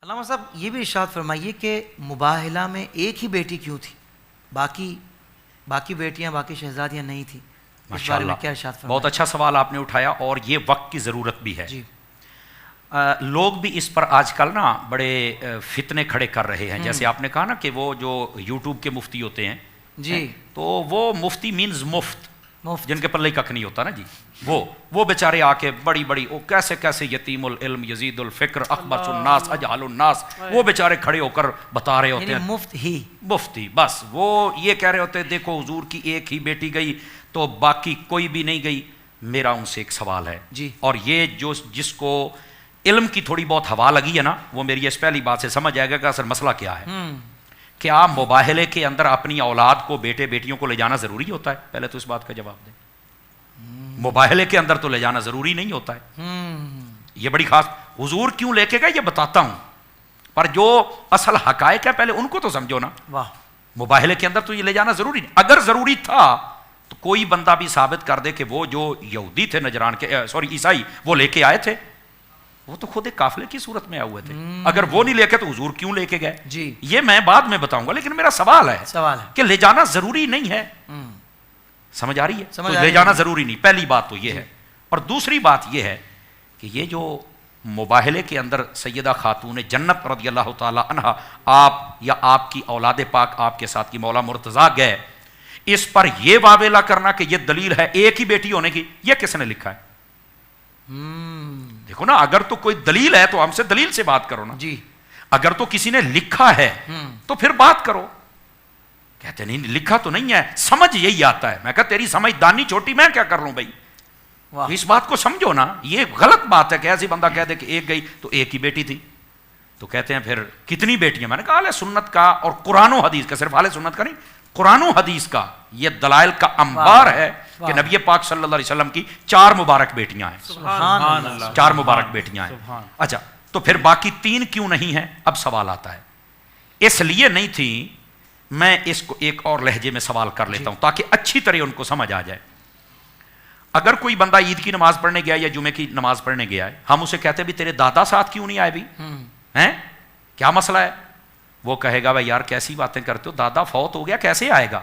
علامہ صاحب یہ بھی ارشاد فرمائیے کہ مباہلہ میں ایک ہی بیٹی کیوں تھی، باقی بیٹیاں باقی شہزادیاں نہیں تھیں؟ اس بارے میں کیا ارشاد فرمائیں؟ بہت اچھا سوال آپ نے اٹھایا اور یہ وقت کی ضرورت بھی ہے. جی لوگ بھی اس پر آج کل نا بڑے فتنے کھڑے کر رہے ہیں. جیسے آپ نے کہا نا کہ وہ جو یوٹیوب کے مفتی ہوتے ہیں جی تو وہ مفتی مینز مفت جن کے پلے ککھ نہیں ہوتا نا جی، وہ بیچارے آ کے بڑی وہ کیسے یتیم العلم یزید الفکر اخبث الناس اجہل الناس، وہ بیچارے کھڑے ہو کر بتا رہے ہوتے ہیں مفتی بس وہ یہ کہہ رہے ہوتے ہیں دیکھو حضور کی ایک ہی بیٹی گئی تو باقی کوئی بھی نہیں گئی. میرا ان سے ایک سوال ہے جی، اور یہ جس کو علم کی تھوڑی بہت ہوا لگی ہے نا وہ میری اس پہلی بات سے سمجھ جائے گا کہ اصل مسئلہ کیا ہے. کیا مباہلے کے اندر اپنی اولاد کو بیٹے بیٹیوں کو لے جانا ضروری ہوتا ہے؟ پہلے تو اس بات کا جواب دیں. مباہلے کے اندر تو لے جانا ضروری نہیں ہوتا ہے. یہ بڑی خاص حضور کیوں لے کے گئے یہ بتاتا ہوں، پر جو اصل حقائق ہے پہلے ان کو تو سمجھو نا. مباہلے کے اندر تو یہ لے جانا ضروری نہیں. اگر ضروری تھا تو کوئی بندہ بھی ثابت کر دے کہ وہ جو یہودی تھے نجران کے عیسائی وہ لے کے آئے تھے، وہ تو خود ایک قافلے کی صورت میں آئے ہوئے تھے. اگر وہ نہیں لے کے تو حضور کیوں لے کے گئے؟ جی یہ میں بعد میں بتاؤں گا، لیکن میرا سوال ہے کہ لے جانا ضروری نہیں ہے. سمجھ آ رہی ہے؟ تو لے جانا ضروری نہیں، پہلی بات تو یہ ہے. اور دوسری بات یہ ہے کہ یہ جو مباہلے کے اندر سیدہ خاتون جنت رضی اللہ تعالی عنہ آپ یا آپ کی اولاد پاک آپ کے ساتھ کی مولا مرتضیٰ گئے، اس پر یہ واویلا کرنا کہ یہ دلیل ہے ایک ہی بیٹی ہونے کی، یہ کس نے لکھا ہے؟ دیکھو نا، اگر تو کوئی دلیل ہے تو ہم سے دلیل سے بات کرو نا. جی اگر تو کسی نے لکھا ہے تو پھر بات کرو. کہتے نہیں لکھا تو نہیں ہے، سمجھ یہی آتا ہے. میں کہا تیری سمجھ دانی چھوٹی، میں کیا کر لوں بھائی؟ اس بات کو سمجھو نا. یہ غلط بات ہے کہ ایسی بندہ کہہ دے کہ ایک گئی تو ایک ہی بیٹی تھی. تو کہتے ہیں پھر کتنی بیٹیاں؟ میں نے کہا اہل سنت کا اور قرآن و حدیث کا، صرف اہل سنت کا نہیں، قرآن و حدیث کا یہ دلائل کا انبار ہے کہ نبی پاک صلی اللہ علیہ وسلم کی 4 مبارک بیٹیاں ہیں. سبحان اللہ. 4 مبارک بیٹیاں ہیں. اچھا تو پھر باقی 3 کیوں نہیں ہیں؟ اب سوال آتا ہے. اس لیے نہیں تھی، میں اس کو ایک اور لہجے میں سوال کر لیتا ہوں تاکہ اچھی طرح ان کو سمجھ آ جائے. اگر کوئی بندہ عید کی نماز پڑھنے گیا یا جمعے کی نماز پڑھنے گیا ہے، ہم اسے کہتے بھی تیرے دادا ساتھ کیوں نہیں آئے بھی ہیں، کیا مسئلہ ہے؟ وہ کہے گا بھائی یار کیسی باتیں کرتے ہو، دادا فوت ہو گیا کیسے آئے گا؟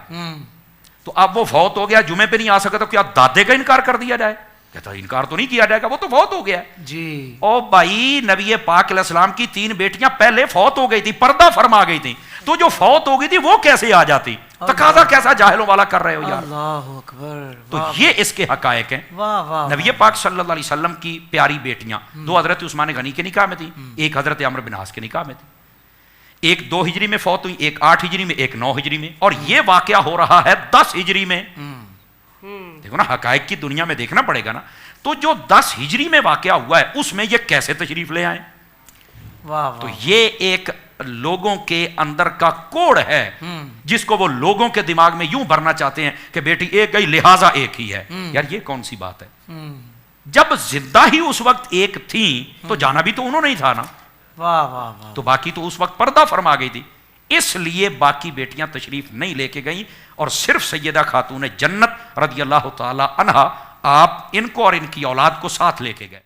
تو اب وہ فوت ہو گیا جمعے پہ نہیں آ سکا تو کیا دادے کا انکار کر دیا جائے؟ کہتا انکار تو نہیں کیا جائے گا، وہ تو فوت ہو گیا. جی او بھائی نبی پاک علیہ السلام کی 3 بیٹیاں پہلے فوت ہو گئی تھی، پردہ فرما گئی تھی، تو جو فوت ہو گئی تھی وہ کیسے آ جاتی؟ تقاضا کیسا جاہلوں والا کر رہے ہو یار. اللہ اکبر. تو یہ اس کے حقائق ہیں. نبی پاک صلی اللہ علیہ وسلم کی پیاری بیٹیاں 2 حضرت عثمان غنی کے نکاح میں تھی، ایک حضرت عمرو بن عاص کے نکاح میں تھی. ایک 2 ہجری میں فوت ہوئی، ایک 8 ہجری میں، ایک 9 ہجری میں، اور یہ واقعہ ہو رہا ہے 10 ہجری میں. دیکھو نا، حقائق کی دنیا میں دیکھنا پڑے گا نا. تو جو 10 ہجری میں واقعہ ہوا ہے اس میں یہ کیسے تشریف لے آئے؟ تو یہ ایک لوگوں کے اندر کا کوڑ ہے جس کو وہ لوگوں کے دماغ میں یوں بھرنا چاہتے ہیں کہ بیٹی ایک گئی لہٰذا ایک ہی ہے. یار یہ کون سی بات ہے؟ جب زندہ ہی اس وقت ایک تھی تو جانا بھی تو انہوں نے ہی تھا نا. تو باقی تو اس وقت پردہ فرما گئی تھی، اس لیے باقی بیٹیاں تشریف نہیں لے کے گئیں اور صرف سیدہ خاتون جنت رضی اللہ تعالی عنہا آپ ان کو اور ان کی اولاد کو ساتھ لے کے گئے.